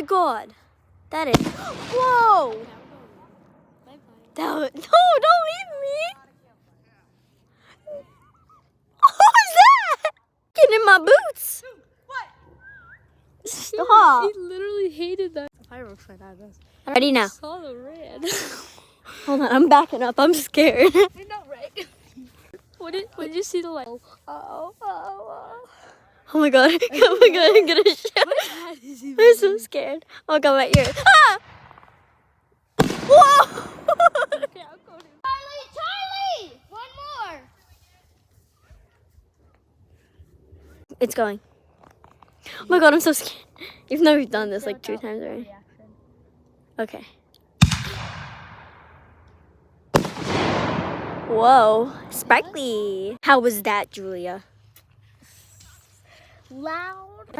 God. That is. Whoa. No, don't leave me. Who's that? Getting in my boots. What? Stop. He literally hated that. The fireworks went out of us. Ready now. I saw the red. Hold on, I'm backing up. I'm scared. I know, right? What did you see the light? Oh. Oh my God. Oh my God, I'm gonna shout. I'm so scared. Oh God, my ear. Ah! Whoa! Okay, I'll go to Charlie! One more! It's going. Oh my God, I'm so scared. Even though we've done this like 2 times already. Okay. Whoa, sparkly. How was that, Julia? Loud.